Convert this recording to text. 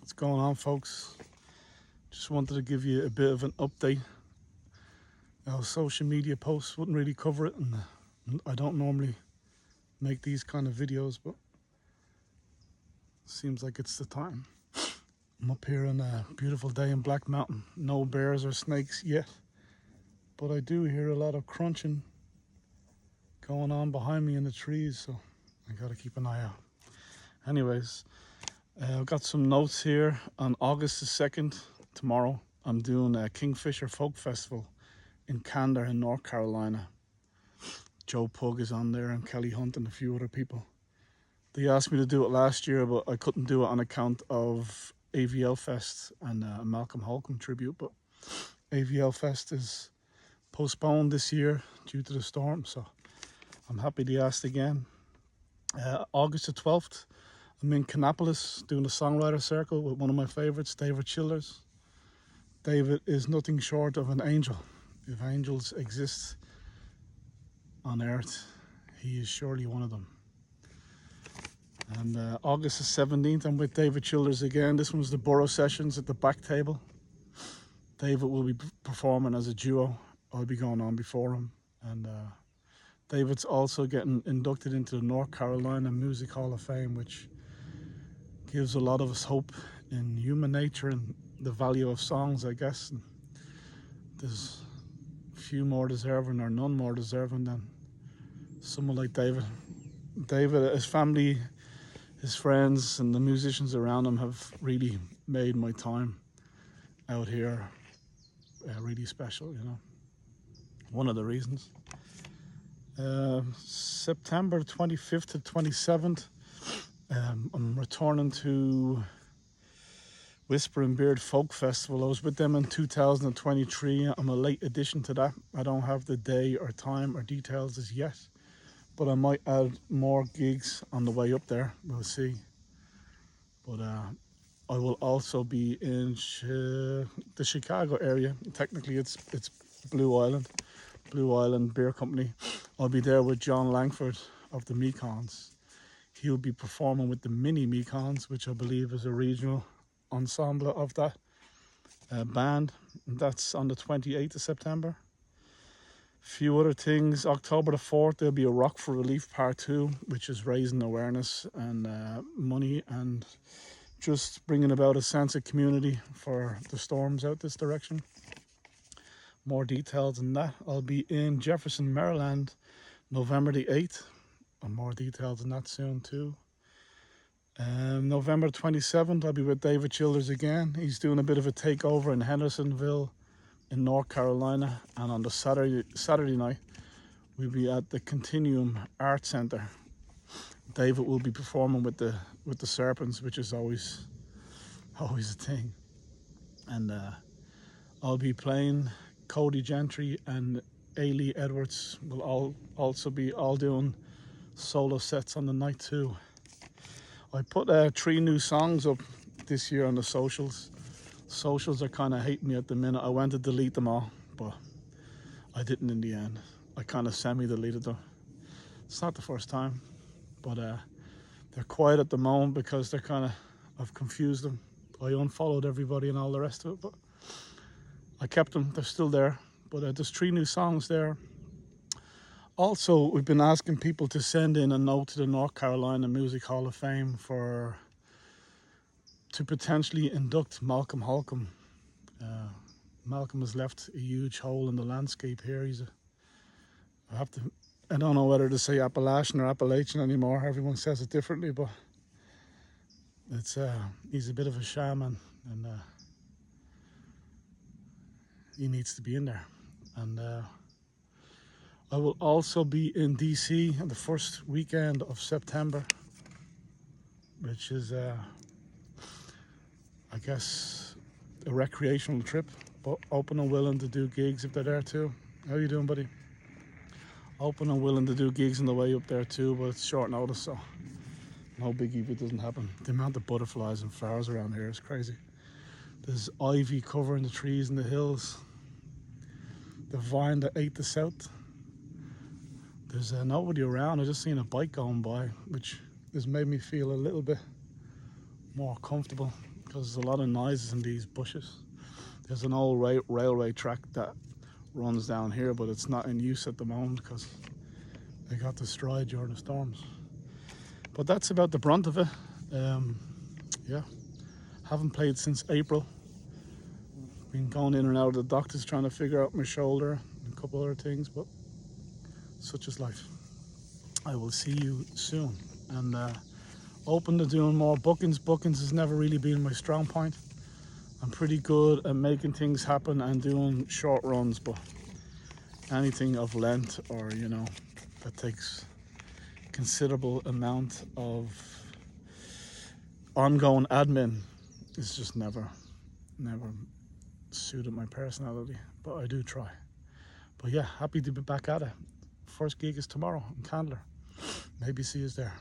What's going on, folks? Just wanted to give you a bit of an update. Our social media posts wouldn't really cover it, and I don't normally make these kind of videos, but seems like it's the time. I'm up here on a beautiful day in Black Mountain. No bears or snakes yet, but I do hear a lot of crunching going on behind me in the trees, so I gotta keep an eye out. Anyways, I've got some notes here. On August the 2nd, tomorrow, I'm doing a Kingfisher Folk Festival in Candor in North Carolina. Joe Pug is on there and Kelly Hunt and a few other people. They asked me to do it last year, but I couldn't do it on account of AVL Fest and a Malcolm Holcomb tribute. But AVL Fest is postponed this year due to the storm, so I'm happy they asked again. August the 12th, I'm in Kannapolis doing a songwriter circle with one of my favorites, David Childers. David is nothing short of an angel. If angels exist on earth, he is surely one of them. And August the 17th, I'm with David Childers again. This one's the Borough Sessions at the back table. David will be performing as a duo. I'll be going on before him. And David's also getting inducted into the North Carolina Music Hall of Fame, which gives a lot of us hope in human nature and the value of songs, I guess. And there's few more deserving or none more deserving than someone like David. David, his family, his friends and the musicians around him have really made my time out here really special, you know. One of the reasons. September 25th to 27th, I'm returning to Whisper and Beard Folk Festival. I was with them in 2023. I'm a late addition to that. I don't have the day or time or details as yet, but I might add more gigs on the way up there. We'll see. But I will also be in the Chicago area. Technically, it's Blue Island Beer Company. I'll be there with John Langford of the Mekons. He'll be performing with the Mini Mekons, which I believe is a regional ensemble of that band. And that's on the 28th of September. A few other things. October the 4th, there'll be a Rock for Relief Part 2, which is raising awareness and money and just bringing about a sense of community for the storms out this direction. More details on that. I'll be in Jefferson, Maryland, November the 8th. And more details on that soon too. November 27th, I'll be with David Childers again. He's doing a bit of a takeover in Hendersonville in North Carolina. And on the Saturday night, we'll be at the Continuum Art Center. David will be performing with the Serpents, which is always a thing. And I'll be playing. Cody Gentry and Ailey Edwards will also be doing solo sets on the night too. I put 3 new songs up this year on the socials. Socials are kind of hating me at the minute. I went to delete them all, but I didn't in the end. I kind of semi-deleted them. It's not the first time, but they're quiet at the moment because I've confused them. I unfollowed everybody and all the rest of it, but I kept them. They're still there, but there's 3 new songs there. Also, we've been asking people to send in a note to the North Carolina Music Hall of Fame to potentially induct Malcolm Holcomb. Malcolm has left a huge hole in the landscape here. I don't know whether to say Appalachian or Appalachian anymore. Everyone says it differently, but he's a bit of a shaman, and he needs to be in there. And I will also be in DC on the first weekend of September, which is I guess a recreational trip, but open and willing to do gigs if they're there too. How you doing, buddy? Open and willing to do gigs on the way up there too, but it's short notice, so no biggie if it doesn't happen. The amount of butterflies and flowers around here is crazy. There's ivy covering the trees and the hills. The vine that ate the south. There's nobody around. I just seen a bike going by, which has made me feel a little bit more comfortable. because there's a lot of noises in these bushes. There's an old railway track that runs down here, but it's not in use at the moment because they got destroyed during the storms. But that's about the brunt of it. Yeah, haven't played since April. Been going in and out of the doctors trying to figure out my shoulder and a couple other things, but such is life. I will see you soon, and open to doing more bookings. Bookings has never really been my strong point. I'm pretty good at making things happen and doing short runs, but anything of length, or you know, that takes considerable amount of ongoing admin is just never suited my personality, but I do try. But yeah, happy to be back at it. First gig is tomorrow in Candler. Maybe see us there.